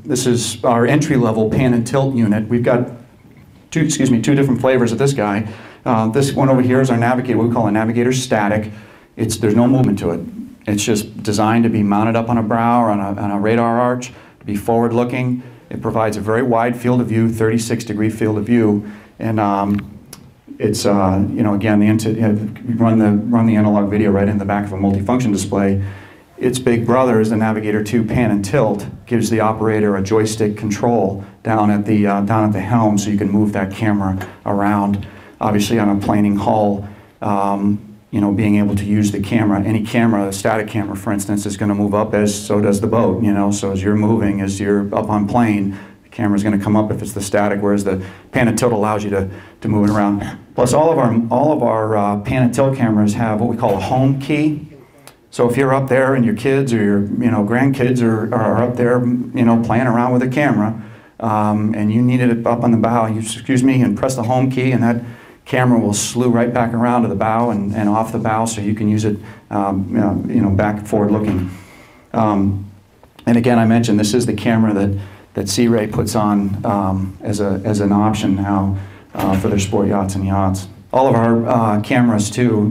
this is our entry-level pan and tilt unit. We've got two different flavors of this guy. This one over here is our navigator, what we call a navigator static. There's no movement to it. It's just designed to be mounted up on a brow or on a radar arch, to be forward-looking. It provides a very wide field of view, 36-degree field of view, and it's again, you run the analog video right in the back of a multifunction display. Its big brother is the Navigator 2 pan and tilt. Gives the operator a joystick control down at the helm, so you can move that camera around. Obviously, on a planing hull, being able to use the camera, any camera, a static camera, for instance, is going to move up as so does the boat. So as you're moving, as you're up on plane, the camera's going to come up if it's the static, whereas the pan and tilt allows you to move it around. Plus, all of our pan and tilt cameras have what we call a home key. So if you're up there and your kids or your grandkids are up there playing around with a camera, and you needed it up on the bow, and press the home key, and that camera will slew right back around to the bow and off the bow, so you can use it back forward looking. And again, I mentioned this is the camera that Sea Ray puts on as an option now for their sport yachts and yachts. All of our cameras too,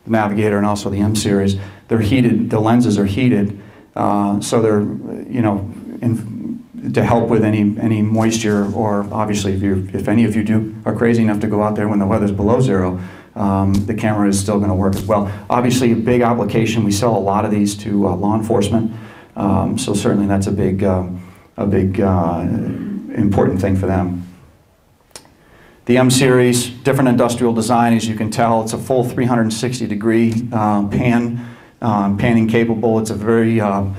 the Navigator and also the M series, they're heated. The lenses are heated, so they're to help with any moisture, or obviously if any of you are crazy enough to go out there when the weather's below zero, the camera is still going to work as well. Obviously, a big application. We sell a lot of these to law enforcement, so certainly that's a big important thing for them. The M series, different industrial design, as you can tell. It's a full 360-degree panning capable. It's a very, the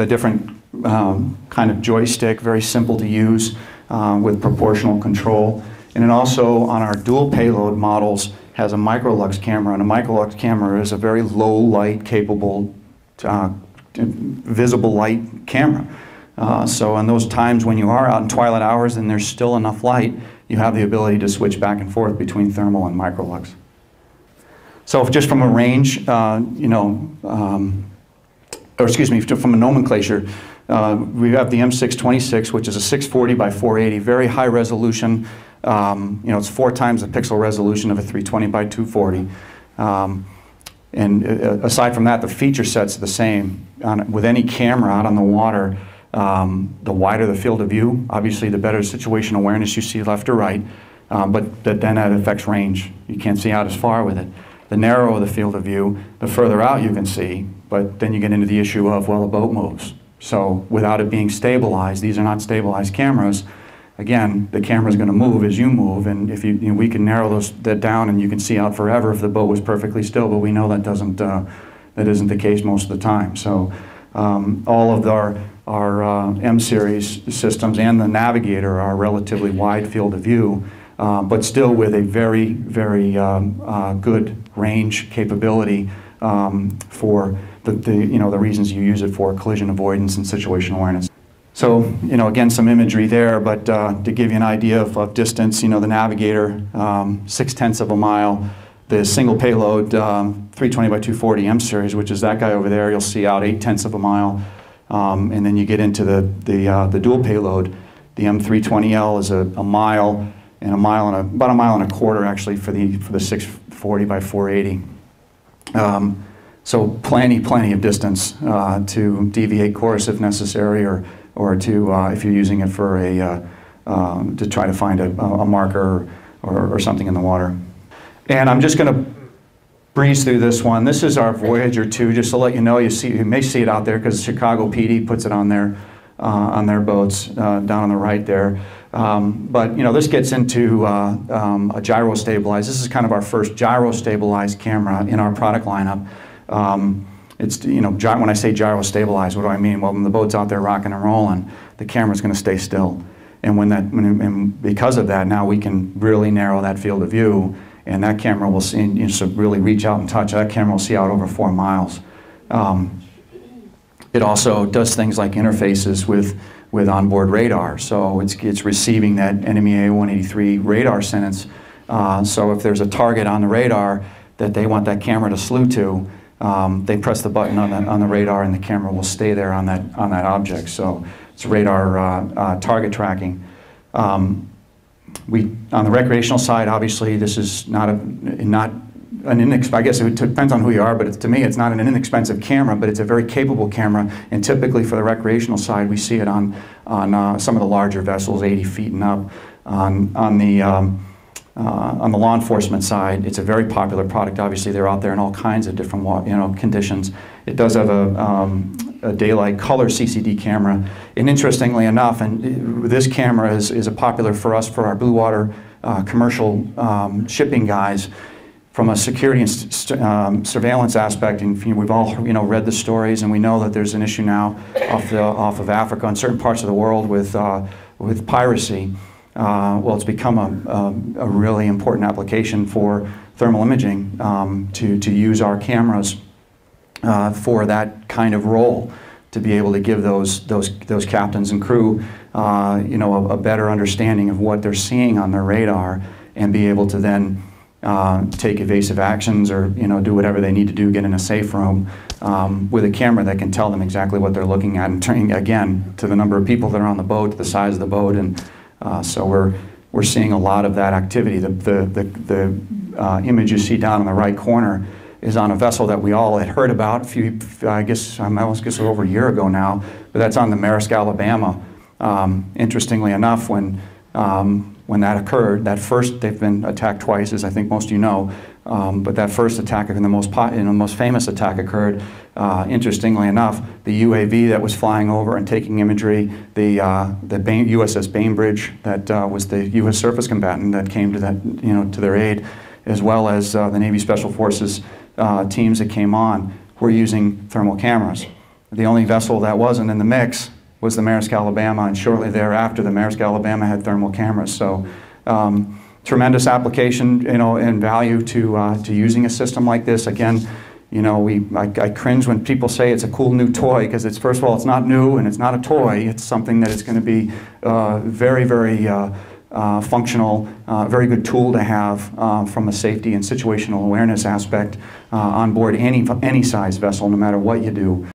different kind of joystick, very simple to use with proportional control. And it also, on our dual payload models, has a microlux camera. And a microlux camera is a very low light capable, visible light camera. So in those times when you are out in twilight hours and there's still enough light, you have the ability to switch back and forth between thermal and microlux. So just from a range, from a nomenclature, we have the M626, which is a 640 by 480, very high resolution. It's 4 times the pixel resolution of a 320 by 240. And aside from that, the feature set's the same. With any camera out on the water, the wider the field of view, obviously the better situation awareness you see left or right, but then that affects range. You can't see out as far with it. The narrower the field of view, the further out you can see, but then you get into the issue of, well, the boat moves. So without it being stabilized, these are not stabilized cameras, again, the camera's going to move as you move, and if we can narrow that down and you can see out forever if the boat was perfectly still, but we know that isn't the case most of the time. So all of our M series systems and the Navigator are relatively wide field of view, but still with a very, very good range capability for the reasons you use it for: collision avoidance and situational awareness. So, again, some imagery there, but to give you an idea of distance, the Navigator, 0.6 of a mile. The single payload 320 by 240 M series, which is that guy over there, you'll see out 0.8 of a mile. And then you get into the dual payload. The M320L is a mile and about a mile and a quarter actually for the 640 by 480. So plenty of distance to deviate course if necessary, or to if you're using it for to try to find a marker or something in the water. And I'm just going to breeze through this one. This is our Voyager 2, just to let you know. You may see it out there because Chicago PD puts it on their boats down on the right there. But this gets into a gyro stabilized. This is kind of our first gyro stabilized camera in our product lineup. It's when I say gyro stabilized, what do I mean? Well, when the boat's out there rocking and rolling, the camera's going to stay still. And because of that, now we can really narrow that field of view. And that camera will see, so really reach out and touch. That camera will see out over 4 miles. It also does things like interfaces with onboard radar. So it's receiving that NMEA 183 radar sentence. So if there's a target on the radar that they want that camera to slew to, they press the button on the radar and the camera will stay there on that object. So it's radar target tracking. On the recreational side, obviously, this is not I guess it depends on who you are, but to me, it's not an inexpensive camera, but it's a very capable camera. And typically, for the recreational side, we see it on some of the larger vessels, 80 feet and up. On the law enforcement side, it's a very popular product. Obviously, they're out there in all kinds of different conditions. It does have a daylight color CCD camera. And interestingly enough, and this camera is a popular for us for our blue water commercial shipping guys. From a security and surveillance aspect, and we've all read the stories, and we know that there's an issue now off of Africa and certain parts of the world with piracy. Well, it's become a really important application for thermal imaging to use our cameras for that kind of role, to be able to give those captains and crew a better understanding of what they're seeing on their radar, and be able to then take evasive actions or do whatever they need to do, get in a safe room with a camera that can tell them exactly what they're looking at, and turning again to the number of people that are on the boat, to the size of the boat, and so we're seeing a lot of that activity. The image you see down in the right corner is on a vessel that we all had heard about I guess over a year ago now, but that's on the Maersk, Alabama. Interestingly enough, when that occurred, they've been attacked twice, as I think most of you know, but that first attack, and the most famous attack, occurred, interestingly enough, the UAV that was flying over and taking imagery, the USS Bainbridge, that was the U.S. surface combatant that came to to their aid, as well as the Navy Special Forces teams that came on, were using thermal cameras. The only vessel that wasn't in the mix was the Maersk, Alabama, and shortly thereafter, the Maersk, Alabama had thermal cameras. So, tremendous application, and value to using a system like this. Again, I cringe when people say it's a cool new toy, because first of all, it's not new and it's not a toy. It's something that is going to be very, very functional, very good tool to have from a safety and situational awareness aspect on board any size vessel, no matter what you do.